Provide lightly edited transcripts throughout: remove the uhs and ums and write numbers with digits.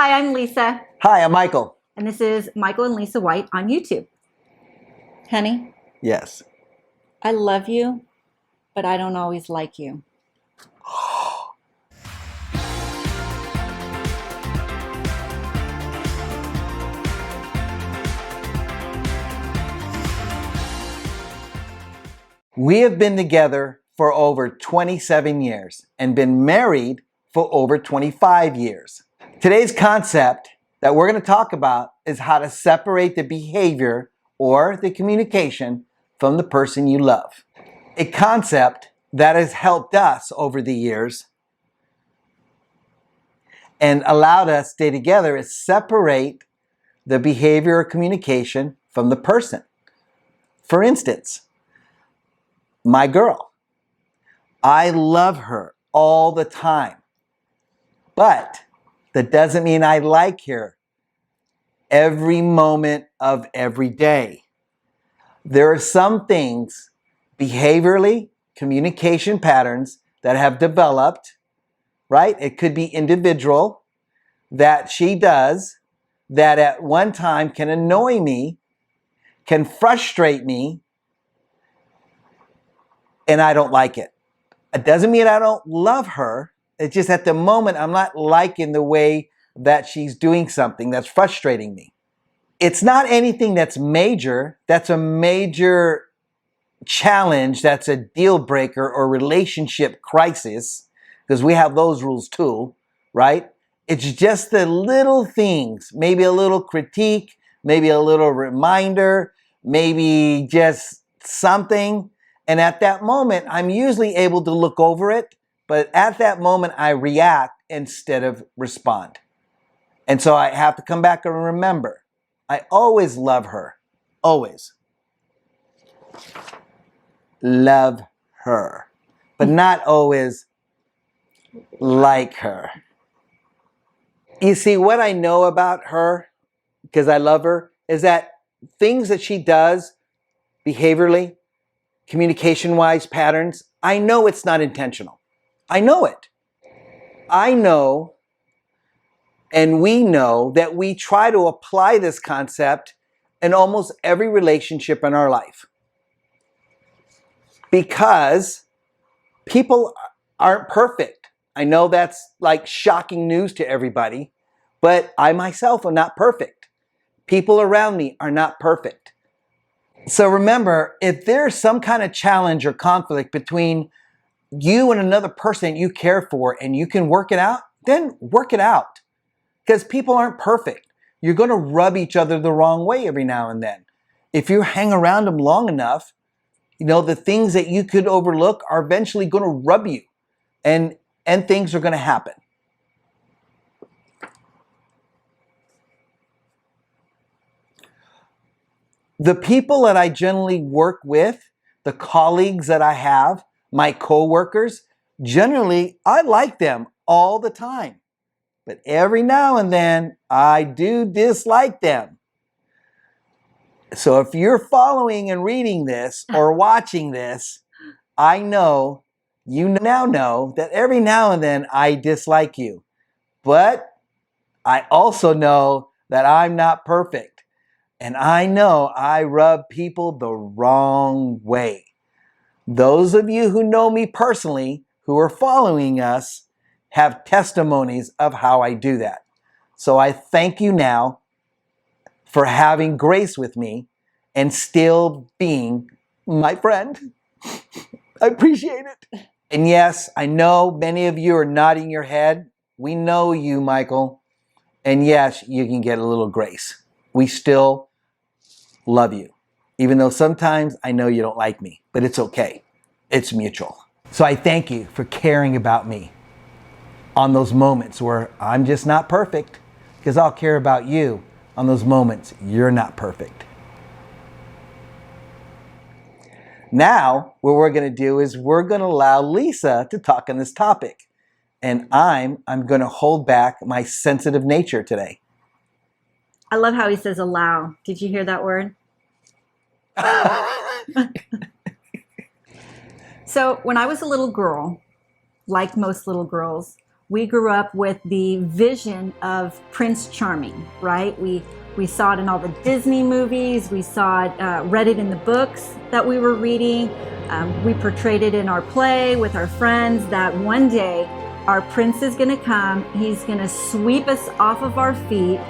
Hi, I'm Lisa, Hi, I'm Michael. and this is Michael and Lisa White on YouTube. Honey, Yes. I love you, but I don't always like you. We have been together for over 27 years and been married for over 25 years. Today's concept that we're going to talk about is how to separate the behavior or the communication from the person you love. A concept that has helped us over the years and allowed us to stay together is separate the behavior or communication from the person. For instance, my girl. I love her all the time, but that doesn't mean I like her every moment of every day. There are some things, behaviorally, communication patterns that have developed, right? It could be individual that she does that at one time can annoy me, can frustrate me, and I don't like it. It doesn't mean I don't love her. It's just at the moment I'm not liking the way that she's doing something that's frustrating me. It's not anything that's major. That's a major challenge. That's a deal breaker or relationship crisis, because we have those rules too, right? It's just the little things, maybe a little critique, maybe a little reminder, maybe just something. And at that moment, I'm usually able to look over it, but at that moment, I react instead of respond. And so I have to come back and remember, I always love her. Always love her, but not always like her. You see, what I know about her, because I love her, is that things that she does behaviorally, communication-wise patterns, I know it's not intentional. I know it. I know, and we know that we try to apply this concept in almost every relationship in our life. Because people aren't perfect. I know that's like shocking news to everybody, but I myself am not perfect. People around me are not perfect. So remember, if there's some kind of challenge or conflict between you and another person you care for and you can work it out, then work it out. Because people aren't perfect. You're going to rub each other the wrong way every now and then. If you hang around them long enough, the things that you could overlook are eventually going to rub you, and things are going to happen. The people that I generally work with, the colleagues that I have, my coworkers, generally I like them all the time. But every now and then I do dislike them. So if you're following and reading this or watching this, I know you now know that every now and then I dislike you. But I also know that I'm not perfect. And I know I rub people the wrong way. Those of you who know me personally, who are following us, have testimonies of how I do that. So I thank you now for having grace with me and still being my friend. I appreciate it. And yes, I know many of you are nodding your head. We know you, Michael. And yes, you can get a little grace. We still love you, even though sometimes I know you don't like me, but it's okay. It's mutual. So I thank you for caring about me on those moments where I'm just not perfect, because I'll care about you on those moments you're not perfect. Now, what we're going to do is we're going to allow Lisa to talk on this topic. And I'm going to hold back my sensitive nature today. I love how he says allow. Did you hear that word? So when I was a little girl, like most little girls, we grew up with the vision of Prince Charming, right? We saw it in all the Disney movies. We saw it, read it in the books that we were reading. We portrayed it in our play with our friends that one day our prince is going to come. He's going to sweep us off of our feet,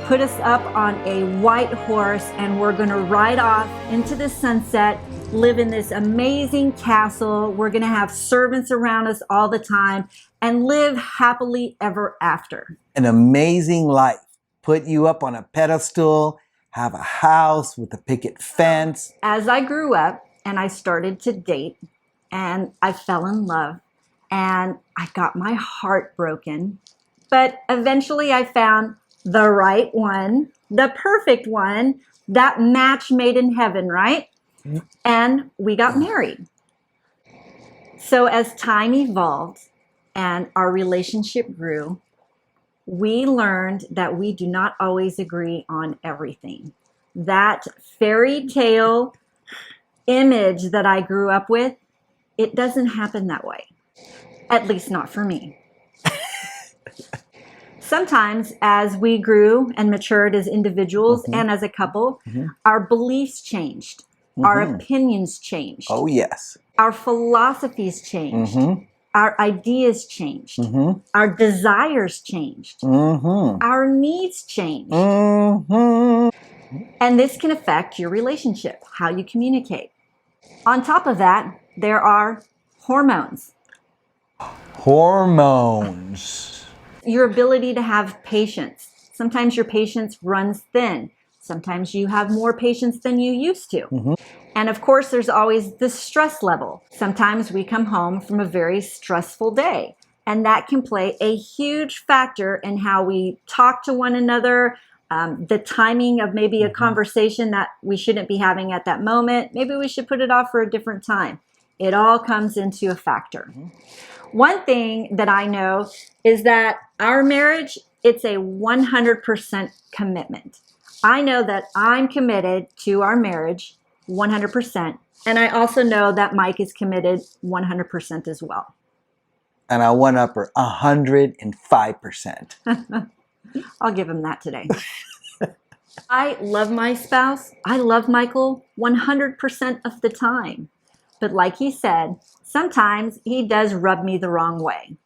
put us up on a white horse, and we're going to ride off into the sunset, live in this amazing castle. We're going to have servants around us all the time and live happily ever after. An amazing life. Put you up on a pedestal, have a house with a picket fence. As I grew up and I started to date and I fell in love and I got my heart broken, but eventually I found the right one, the perfect one, that match made in heaven, right? And we got married. So as time evolved and our relationship grew, we learned that we do not always agree on everything. That fairy tale image that I grew up with, it doesn't happen that way. At least not for me. Sometimes as we grew and matured as individuals and as a couple, our beliefs changed. Our opinions changed. Oh, yes. Our philosophies changed. Our ideas changed. Our desires changed. Our needs changed. And this can affect your relationship, how you communicate. On top of that, there are hormones. Hormones. Your ability to have patience. Sometimes your patience runs thin. Sometimes you have more patience than you used to. And of course, there's always the stress level. Sometimes we come home from a very stressful day, and that can play a huge factor in how we talk to one another, the timing of maybe a conversation that we shouldn't be having at that moment. Maybe we should put it off for a different time. It all comes into a factor. One thing that I know is that our marriage, it's a 100% commitment. I know that I'm committed to our marriage 100%. And I also know that Mike is committed 100% as well. And I went up 105%. I'll give him that today. I love my spouse. I love Michael 100% of the time. But like he said, sometimes he does rub me the wrong way.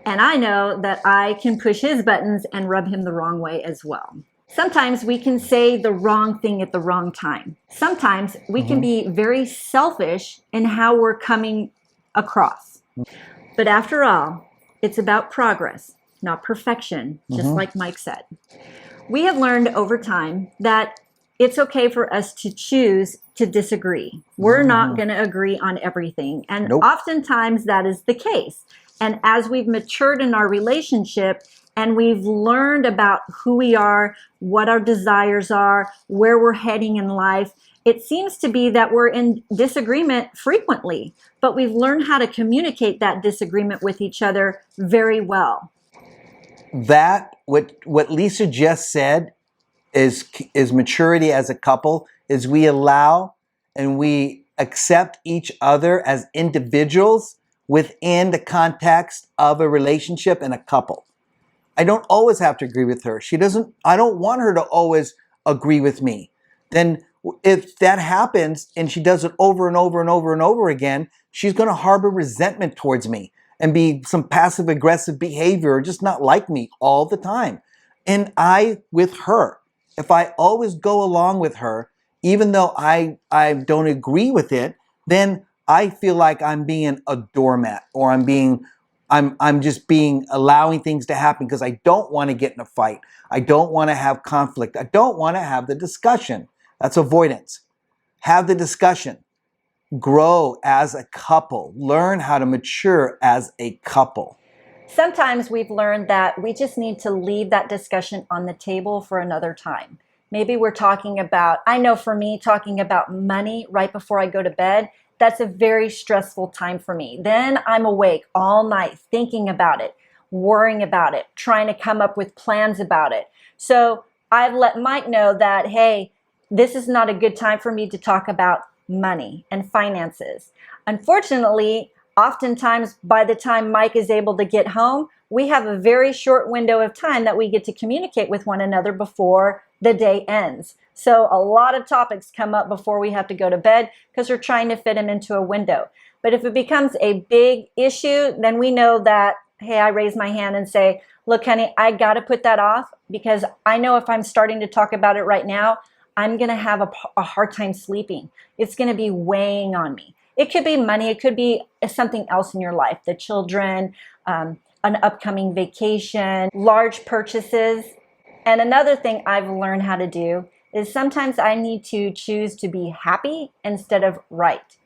And I know that I can push his buttons and rub him the wrong way as well. Sometimes we can say the wrong thing at the wrong time. Sometimes we can be very selfish in how we're coming across. But after all, it's about progress, not perfection, just like Mike said. We have learned over time that it's okay for us to choose to disagree. We're not going to agree on everything. And oftentimes that is the case. And as we've matured in our relationship, and we've learned about who we are, what our desires are, where we're heading in life, it seems to be that we're in disagreement frequently, but we've learned how to communicate that disagreement with each other very well. That, what Lisa just said is maturity as a couple, is we allow and we accept each other as individuals within the context of a relationship and a couple. I don't always have to agree with her. I don't want her to always agree with me. Then if that happens and she does it over and over and over and over again, she's going to harbor resentment towards me and be some passive aggressive behavior or just not like me all the time. And with her, if I always go along with her, even though I don't agree with it, then I feel like I'm being a doormat, or I'm just allowing things to happen because I don't want to get in a fight. I don't want to have conflict. I don't want to have the discussion. That's avoidance. Have the discussion. Grow as a couple. Learn how to mature as a couple. Sometimes we've learned that we just need to leave that discussion on the table for another time. Maybe we're talking about, I know for me, talking about money right before I go to bed, that's a very stressful time for me. Then I'm awake all night thinking about it, worrying about it, trying to come up with plans about it. So I've let Mike know that, hey, this is not a good time for me to talk about money and finances. Unfortunately, Oftentimes, by the time Mike is able to get home, we have a very short window of time that we get to communicate with one another before the day ends. So a lot of topics come up before we have to go to bed because we're trying to fit them into a window. But if it becomes a big issue, then we know that, hey, I raise my hand and say, look, honey, I got to put that off because I know if I'm starting to talk about it right now, I'm going to have a hard time sleeping. It's going to be weighing on me. It could be money. It could be something else in your life, the children, an upcoming vacation, large purchases. And another thing I've learned how to do is sometimes I need to choose to be happy instead of right.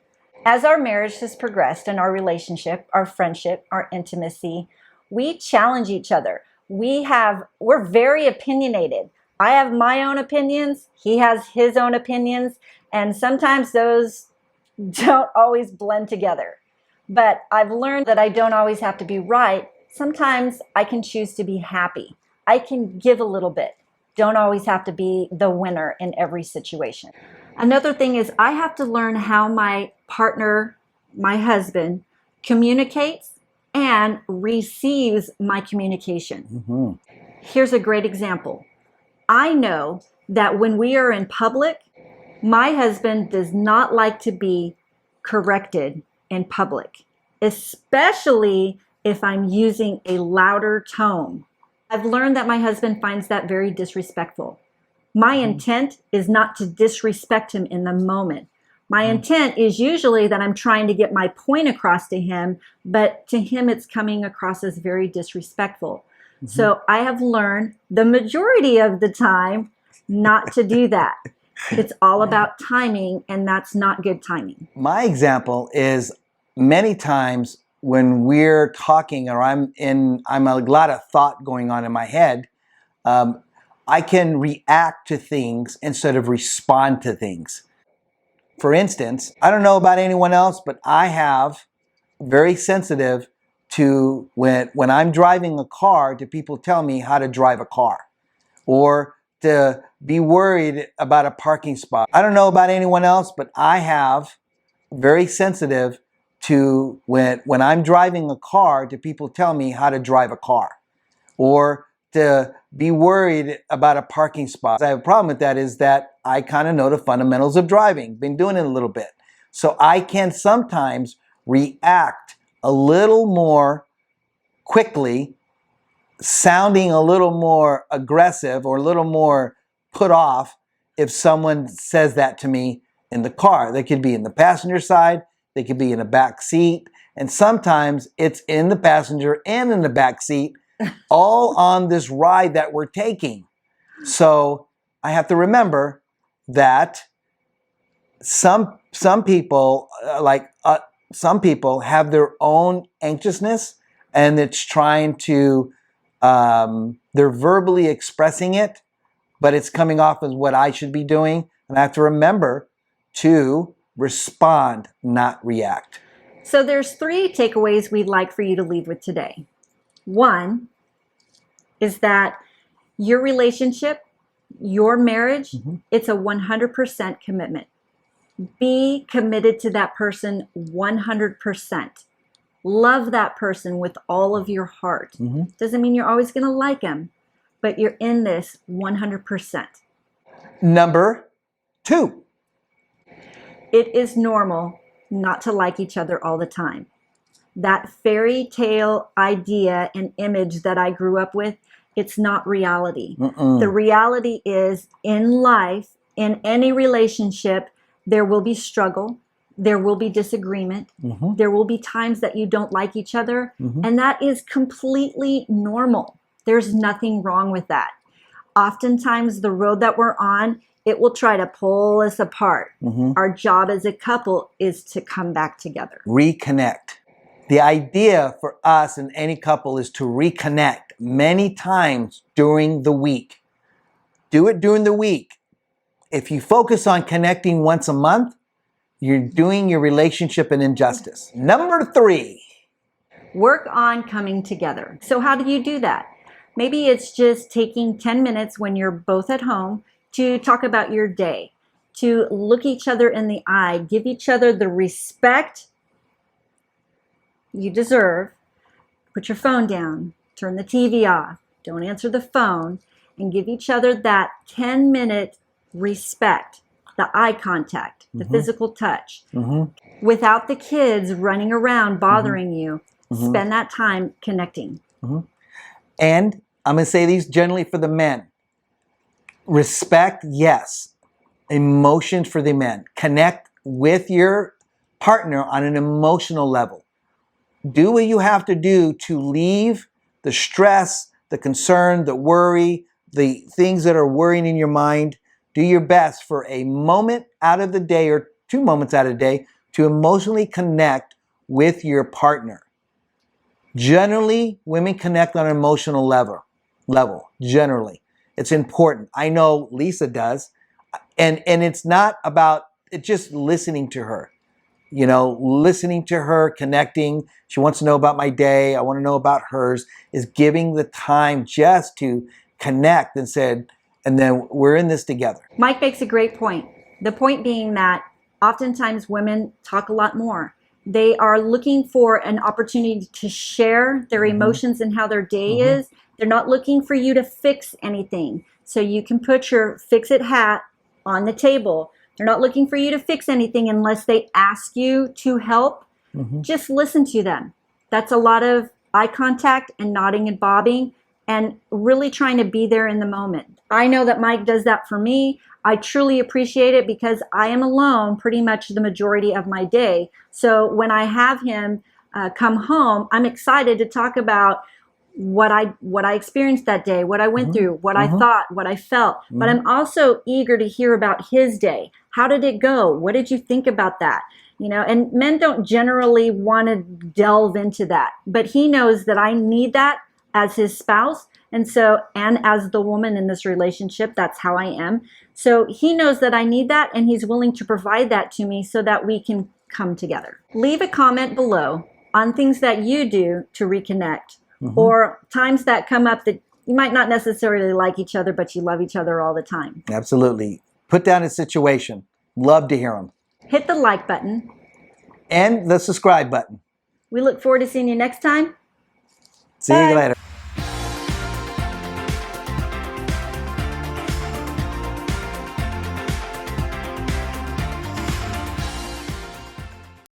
As our marriage has progressed and our relationship, our friendship, our intimacy, we challenge each other. We're very opinionated. I have my own opinions. He has his own opinions. And sometimes those don't always blend together. But I've learned that I don't always have to be right. Sometimes I can choose to be happy. I can give a little bit. Don't always have to be the winner in every situation. Another thing is I have to learn how my partner, my husband, communicates and receives my communication. Here's a great example. I know that when we are in public, my husband does not like to be corrected in public, especially if I'm using a louder tone. I've learned that my husband finds that very disrespectful. My intent is not to disrespect him in the moment. My intent is usually that I'm trying to get my point across to him, but to him it's coming across as very disrespectful. So I have learned the majority of the time not to do that. It's all about timing, and that's not good timing. My example is many times when we're talking or I'm a lot of thought going on in my head, I can react to things instead of respond to things. For instance, I don't know about anyone else, but I have very sensitive to when I'm driving a car to people tell me how to drive a car or to be worried about a parking spot. I don't know about anyone else, but I have very sensitive to when I'm driving a car to people tell me how to drive a car or to be worried about a parking spot. I have a problem with that is that I kind of know the fundamentals of driving, been doing it a little bit. So I can sometimes react a little more quickly, sounding a little more aggressive or a little more put off if someone says that to me in the car. They could be in the passenger side, they could be in the back seat, and sometimes it's in the passenger and in the back seat, all on this ride that we're taking. So I have to remember that some people some people have their own anxiousness, and it's trying to they're verbally expressing it, but it's coming off as what I should be doing, and I have to remember to respond, not react. So there's 3 takeaways we'd like for you to leave with today. 1 is that your relationship, your marriage, it's a 100% commitment. Be committed to that person 100%. Love that person with all of your heart. Doesn't mean you're always going to like them, but you're in this 100%. Number 2. It is normal not to like each other all the time. That fairy tale idea and image that I grew up with, it's not reality. The reality is in life, in any relationship, there will be struggle. There will be disagreement. There will be times that you don't like each other. And that is completely normal. There's nothing wrong with that. Oftentimes, the road that we're on, it will try to pull us apart. Our job as a couple is to come back together. Reconnect. The idea for us and any couple is to reconnect many times during the week. Do it during the week. If you focus on connecting once a month, you're doing your relationship an injustice. Number 3. Work on coming together. So how do you do that? Maybe it's just taking 10 minutes when you're both at home to talk about your day, to look each other in the eye, give each other the respect you deserve. Put your phone down, turn the TV off, don't answer the phone, and give each other that 10-minute respect, the eye contact, the physical touch. Without the kids running around bothering you, spend that time connecting. And I'm going to say these generally for the men. Respect, yes. Emotions for the men. Connect with your partner on an emotional level. Do what you have to do to leave the stress, the concern, the worry, the things that are worrying in your mind. Do your best for a moment out of the day or 2 moments out of the day to emotionally connect with your partner. Generally, women connect on an emotional level. Generally, it's important. I know Lisa does, and it's not about it's just listening to her. You know, listening to her, connecting. She wants to know about my day. I want to know about hers. Is giving the time just to connect and then we're in this together. Mike makes a great point. The point being that oftentimes women talk a lot more. They are looking for an opportunity to share their emotions and how their day is. They're not looking for you to fix anything. So you can put your fix-it hat on the table. They're not looking for you to fix anything unless they ask you to help. Just listen to them. That's a lot of eye contact and nodding and bobbing and really trying to be there in the moment. I know that Mike does that for me. I truly appreciate it because I am alone pretty much the majority of my day. So when I have him come home, I'm excited to talk about what I experienced that day, what I went through, what I thought, what I felt. But I'm also eager to hear about his day. How did it go? What did you think about that? You know, and men don't generally want to delve into that, but he knows that I need that as his spouse. And as the woman in this relationship, that's how I am. So he knows that I need that, and he's willing to provide that to me so that we can come together. Leave a comment below on things that you do to reconnect, or times that come up that you might not necessarily like each other, but you love each other all the time. Absolutely. Put down a situation. Love to hear them. Hit the like button. And the subscribe button. We look forward to seeing you next time. See you later.